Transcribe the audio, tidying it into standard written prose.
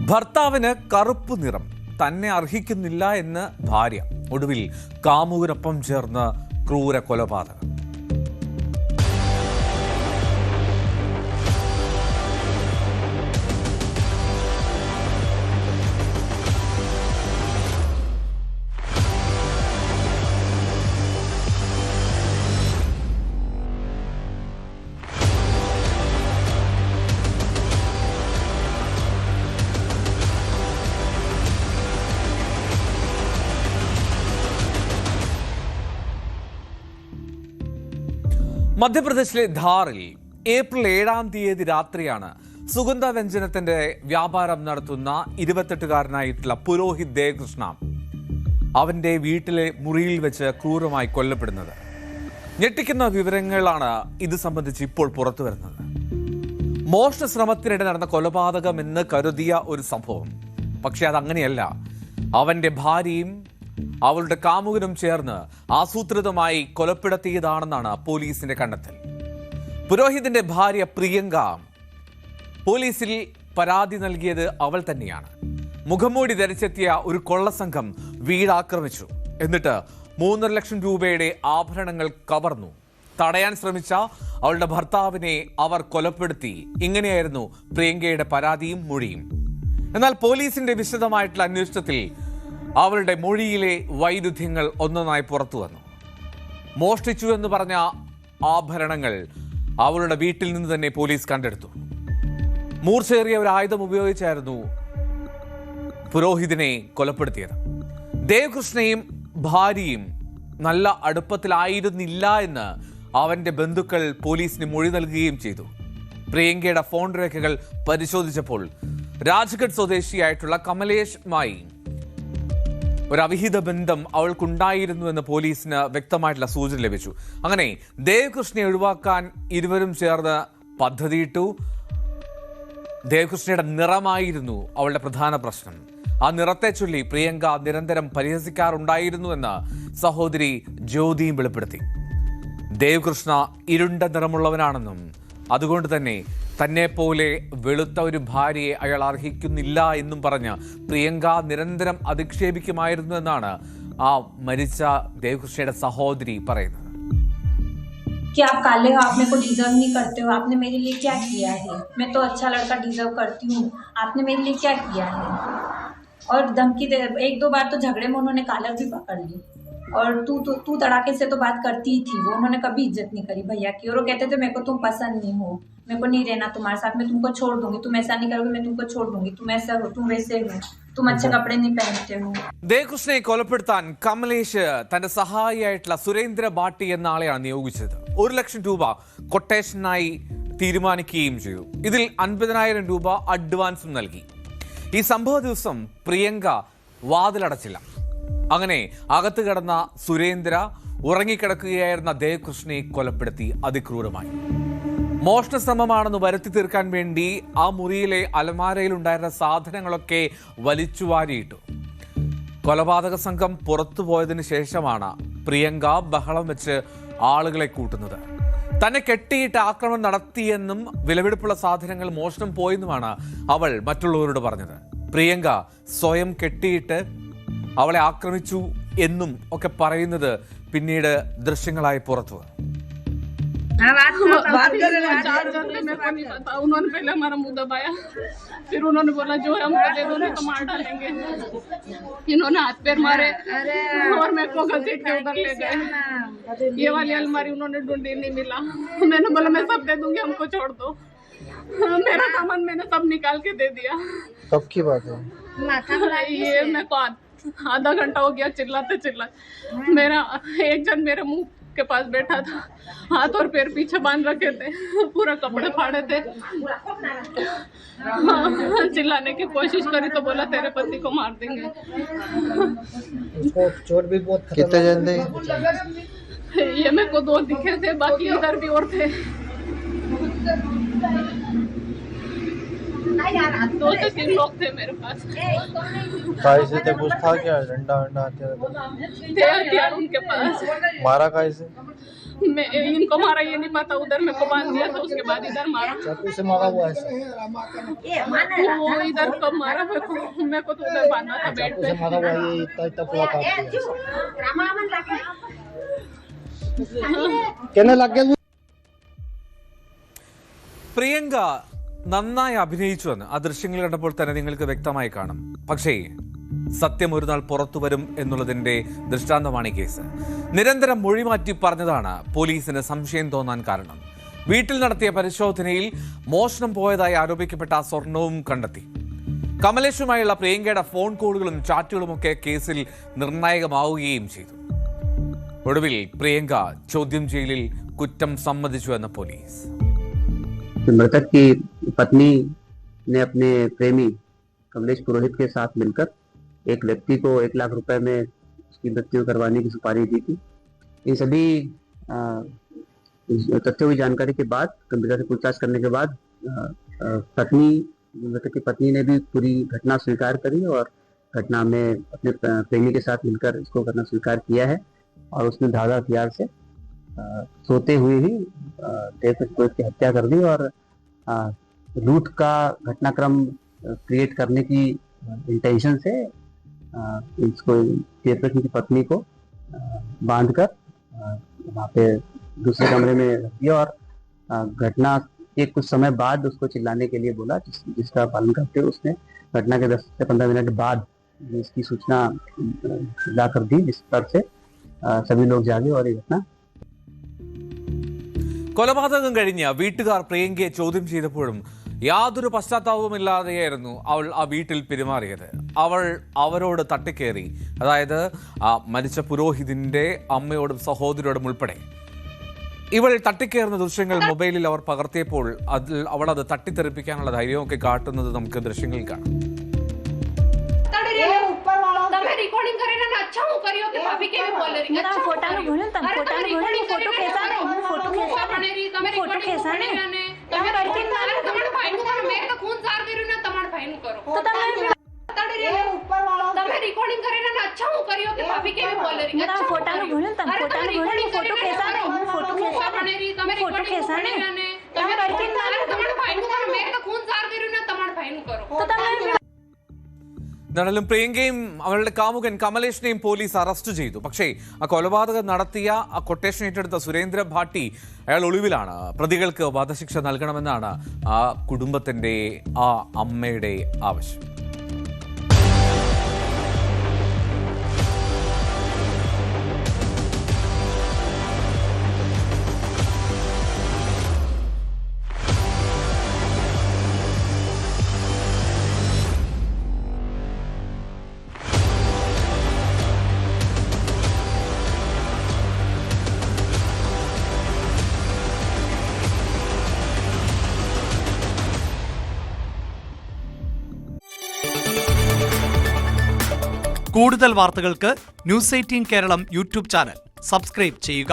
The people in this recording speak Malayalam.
ഭർത്താവിന് കറുപ്പ് നിറം തന്നെ അർഹിക്കുന്നില്ല എന്ന് ഭാര്യ. ഒടുവിൽ കാമുകനൊപ്പം ചേർന്ന് ക്രൂര കൊലപാതകം. മധ്യപ്രദേശിലെ ധാറിൽ ഏപ്രിൽ 7-ാം തീയതി രാത്രിയാണ് സുഗന്ധവ്യഞ്ജനത്തിന്റെ വ്യാപാരം നടത്തുന്ന 28-കാരനായിട്ടുള്ള പുരോഹിത് ദേവകൃഷ്ണ അവന്റെ വീട്ടിലെ മുറിയിൽ വെച്ച് ക്രൂരമായി കൊല്ലപ്പെടുന്നത്. ഞെട്ടിക്കുന്ന വിവരങ്ങളാണ് ഇത് സംബന്ധിച്ച് ഇപ്പോൾ പുറത്തു വരുന്നത്. മോഷണ ശ്രമത്തിനിടെ നടന്ന കൊലപാതകം എന്ന് കരുതിയ ഒരു സംഭവം, പക്ഷെ അതങ്ങനെയല്ല. അവന്റെ ഭാര്യയും അവളുടെ കാമുകനും ചേർന്ന് ആസൂത്രിതമായി കൊലപ്പെടുത്തിയതാണെന്നാണ് പോലീസിന്റെ കണ്ടെത്തൽ. പുരോഹിതിന്റെ ഭാര്യ പ്രിയങ്ക പോലീസിൽ പരാതി നൽകിയത് അവൾ തന്നെയാണ്. മുഖംമൂടി ധരിച്ചെത്തിയ ഒരു കൊള്ളസംഘം വീട് ആക്രമിച്ചു. എന്നിട്ട് 3.5 ലക്ഷം രൂപയുടെ ആഭരണങ്ങൾ കവർന്നു. തടയാൻ ശ്രമിച്ച അവളുടെ ഭർത്താവിനെ അവർ കൊലപ്പെടുത്തി. ഇങ്ങനെയായിരുന്നു പ്രിയങ്കയുടെ പരാതിയും മൊഴിയും. എന്നാൽ പോലീസിന്റെ വിശദമായിട്ടുള്ള അന്വേഷണത്തിൽ അവളുടെ മൊഴിയിലെ വൈരുദ്ധ്യങ്ങൾ ഒന്നൊന്നായി പുറത്തു വന്നു. മോഷ്ടിച്ചു എന്ന് പറഞ്ഞ ആഭരണങ്ങൾ അവളുടെ വീട്ടിൽ നിന്ന് തന്നെ പോലീസ് കണ്ടെടുത്തു. മൂർച്ചയേറിയ ഒരു ആയുധം ഉപയോഗിച്ചായിരുന്നു പുരോഹിതിനെ കൊലപ്പെടുത്തിയത്. ദേവകൃഷ്ണയും ഭാര്യയും നല്ല അടുപ്പത്തിലായിരുന്നില്ല എന്ന് അവന്റെ ബന്ധുക്കൾ പോലീസിന് മൊഴി നൽകുകയും ചെയ്തു. പ്രിയങ്കയുടെ ഫോൺ രേഖകൾ പരിശോധിച്ചപ്പോൾ രാജ്ഘട്ട് സ്വദേശിയായിട്ടുള്ള കമലേഷുമായി ഒരു അവിഹിത ബന്ധം അവൾക്കുണ്ടായിരുന്നു എന്ന് പോലീസിന് വ്യക്തമായിട്ടുള്ള സൂചന ലഭിച്ചു. അങ്ങനെ ദേവകൃഷ്ണയെ ഒഴിവാക്കാൻ ഇരുവരും ചേർന്ന് പദ്ധതിയിട്ടു. ദേവകൃഷ്ണയുടെ നിറമായിരുന്നു അവളുടെ പ്രധാന പ്രശ്നം. ആ നിറത്തെ ചൊല്ലി പ്രിയങ്ക നിരന്തരം പരിഹസിക്കാറുണ്ടായിരുന്നു എന്ന് സഹോദരി ജ്യോതിയും വെളിപ്പെടുത്തി. ദേവകൃഷ്ണ ഇരുണ്ട നിറമുള്ളവനാണെന്നും അതുകൊണ്ട് തന്നെ തന്നെ പോലെ വെളുത്ത ഒരു ഭാര്യയെ അയാൾ അർഹിക്കുന്നില്ല എന്നും പറഞ്ഞ് പ്രിയങ്ക നിരന്തരം അധിക്ഷേപിക്കുമായിരുന്നു എന്നാണ് ആ മരിച്ച ദേവകൃഷ്ണയുടെ സഹോദരി പറയുന്നത്. कि आप काले हो, आप मेरे को डिजर्व नहीं करते हो, आपने मेरे लिए क्या किया है? मैं तो अच्छा लड़का डिजर्व करती हूँ, आपने मेरे लिए क्या किया है? और धमकी दे, 1-2 बार तो झगड़े में उन्होंने कॉलर भी पकड़ ली. और तू तड़ाके से तो बात करती ही थी. वो उन्होंने कभी इज्जत नहीं करी भैया की. और वो कहते थे मेरे को तुम पसंद नहीं हो, मेरे को नहीं रहना तुम्हारे साथ, मैं तुमको छोड़ दूंगी, तुम ऐसा नहीं करोगे मैं तुमको छोड़ दूंगी, तुम ऐसा हो, तुम वैसे हो, तुम अच्छे कपड़े नहीं पहनते हो. ദേവകൃഷ്ണയെ കൊലപ്പെടുത്താൻ കമലേഷ് തന്റെ സഹായിയായിട്ടുള്ള സുരേന്ദ്ര ഭാട്ടി എന്ന ആളെയാണ് നിയോഗിച്ചത്. 1 ലക്ഷം രൂപ കൊട്ടേഷനായി തീരുമാനിക്കുകയും ചെയ്തു. ഇതിൽ 50,000 രൂപ അഡ്വാൻസും നൽകി. ഈ സംഭവ ദിവസം പ്രിയങ്ക വാതിലടച്ചില്ല. അങ്ങനെ അകത്ത് കിടന്ന സുരേന്ദ്ര ഉറങ്ങിക്കിടക്കുകയായിരുന്ന ദേവകൃഷ്ണയെ കൊലപ്പെടുത്തി അതിക്രൂരമായി. മോഷണ ശ്രമമാണെന്ന് വരുത്തി തീർക്കാൻ വേണ്ടി ആ മുറിയിലെ അലമാരയിലുണ്ടായിരുന്ന സാധനങ്ങളൊക്കെ വലിച്ചുവാരിയിട്ടു. കൊലപാതക സംഘം പുറത്തുപോയതിനു ശേഷമാണ് പ്രിയങ്ക ബഹളം വെച്ച് ആളുകളെ കൂട്ടുന്നത്. തന്നെ കെട്ടിയിട്ട് ആക്രമണം നടത്തിയെന്നും വിലപിടിപ്പുള്ള സാധനങ്ങൾ മോഷണം പോയെന്നുമാണ് അവൾ മറ്റുള്ളവരോട് പറഞ്ഞത്. പ്രിയങ്ക സ്വയം കെട്ടിയിട്ട് അവളെ ആക്രമിച്ചു എന്നും ഒക്കെ പറയുന്നത് പിന്നീട് ദൃശ്യങ്ങളായി പുറത്തു വന്നു. उन्होंने पहले हमारा मुंह दबाया, फिर उन्होंने बोला जो है हमको दे दो नहीं तो मार डालेंगे. इन्होंने हाथ पैर मारे और मेरे को घसीट के उधर ले गए. ये वाली अलमारी उन्होंने ढूंढी, नहीं मिला. मैंने बोला मैं सब दे दूंगी, हमको छोड़ दो. मेरा सामान मैंने सब निकाल के दे दिया. कब की बात है ये? मेरे को आधा घंटा हो गया चिल्लाते चिल्लाते. मेरा एक जन मेरे मुंह के पास बैठा था, हाथ और पैर पीछे बांध रखे थे, पूरा कपड़े फाड़े थे. चिल्लाने की कोशिश करी तो बोला तेरे पति को मार देंगे. चोट भी बहुत कितने जन थे? ये मेरे को 2 दिखे थे, बाकी इधर भी और थे. 2 से 3 लोग थे मेरे पास. कैसे थे? कुछ था क्या? डंडा थे हथियार उनके पास? मारा कैसे? मैं इनको मारा ये नहीं पता, उधर मेरे को बांध दिया था, उसके बाद इधर मारा। चाकू से मारा हुआ है सर। वो इधर कब मारा मेरे को तो उधर बांधा था बेड चाकू पे। से मारा हुआ है, ये इतना पूरा काट दिया। कहने लग गया പ്രിയങ്ക നന്നായി അഭിനയിച്ചുവെന്ന് ആ ദൃശ്യങ്ങൾ കണ്ടപ്പോൾ തന്നെ നിങ്ങൾക്ക് വ്യക്തമായി കാണും. പക്ഷേ സത്യം ഒരു നാൾ പുറത്തു വരും എന്നുള്ളതിന്റെ ദൃഷ്ടാന്തമാണ് ഈ കേസ്. നിരന്തരം മൊഴിമാറ്റി പറഞ്ഞതാണ് പോലീസിന് സംശയം തോന്നാൻ കാരണം. വീട്ടിൽ നടത്തിയ പരിശോധനയിൽ മോഷണം പോയതായി ആരോപിക്കപ്പെട്ട ആ സ്വർണവും കണ്ടെത്തി. കമലേഷുമായുള്ള പ്രിയങ്കയുടെ ഫോൺ കോളുകളും ചാറ്റുകളുമൊക്കെ കേസിൽ നിർണായകമാവുകയും ചെയ്തു. ഒടുവിൽ പ്രിയങ്ക ചോദ്യം ചെയ്യലിൽ കുറ്റം സമ്മതിച്ചു എന്ന പോലീസ്. मृतक की पत्नी ने अपने प्रेमी कमलेश पुरोहित के साथ मिलकर एक व्यक्ति को 1 लाख रुपए में उसकी मृत्यु करवाने की सुपारी दी थी। इन सभी तथ्यों की जानकारी के बाद कंप्यूटर से पूछताछ करने के बाद मृतक की पत्नी ने भी पूरी घटना स्वीकार करी और घटना में अपने प्रेमी के साथ मिलकर इसको करना स्वीकार किया है और उसने धारदार हथियार से सोते हुए ही देव की हत्या कर दी और लूट का घटनाक्रम क्रिएट करने की इंटेंशन से इसको चेयरपर्सन की पत्नी को बांधकर वहाँ पे दूसरे कमरे में रख दिया और घटना के कुछ समय बाद उसको चिल्लाने के लिए बोला, जिसका पालन करते हुए उसने घटना के 10 से 15 मिनट बाद इसकी सूचना जाकर दी, जिस पर से सभी लोग जागे और ये घटना. കൊലപാതകം കഴിഞ്ഞ വീട്ടുകാർ പ്രിയങ്കയെ ചോദ്യം ചെയ്തപ്പോഴും യാതൊരു പശ്ചാത്താപവുമില്ലാതെയായിരുന്നു അവൾ ആ വീട്ടിൽ പെരുമാറിയത്. അവൾ അവരോട് തട്ടിക്കേറി, അതായത് ആ മരിച്ച പുരോഹിതിന്റെ അമ്മയോടും സഹോദരിയോടും ഉൾപ്പെടെ. ഇവൾ തട്ടിക്കേറുന്ന ദൃശ്യങ്ങൾ മൊബൈലിൽ അവർ പകർത്തിയപ്പോൾ അവൾ അത് തട്ടിത്തെറിപ്പിക്കാനുള്ള ധൈര്യമൊക്കെ കാട്ടുന്നത് നമുക്ക് ദൃശ്യങ്ങളിൽ കാണാം. रिकॉर्डिंग करे ना अच्छा हूं करियो के भाभी के भी बोल रही है अच्छा फोटो बोलन तम फोटो कैसा है फोटो बने रही तमे रिकॉर्डिंग करे ने तमे लड़की मारे तमन भाई नु करो मैं तो खून सार दे रही ना तमन भाई नु करो तो तमे ऊपर वाला तमे रिकॉर्डिंग करे ना अच्छा हूं करियो के भाभी के भी बोल रही है अच्छा फोटो बोलन तम फोटो कैसा है फोटो बने रही तमे रिकॉर्डिंग करे ने तमे लड़की मारे तमन भाई नु करो मैं तो खून सार दे रही ना तमन भाई नु करो तो तमे എന്നാലും പ്രിയങ്കയും അവളുടെ കാമുകൻ കമലേഷിനെയും പോലീസ് അറസ്റ്റ് ചെയ്തു. പക്ഷേ ആ കൊലപാതകം നടത്തിയ ആ കൊട്ടേഷൻ ഏറ്റെടുത്ത സുരേന്ദ്ര ഭാട്ടി അയാൾ ഒളിവിലാണ്. പ്രതികൾക്ക് വധശിക്ഷ നൽകണമെന്നാണ് ആ കുടുംബത്തിന്റെ ആ അമ്മയുടെ ആവശ്യം. കൂടുതൽ വാർത്തകൾക്ക് news 18 Keralam YouTube channel subscribe ചെയ്യുക.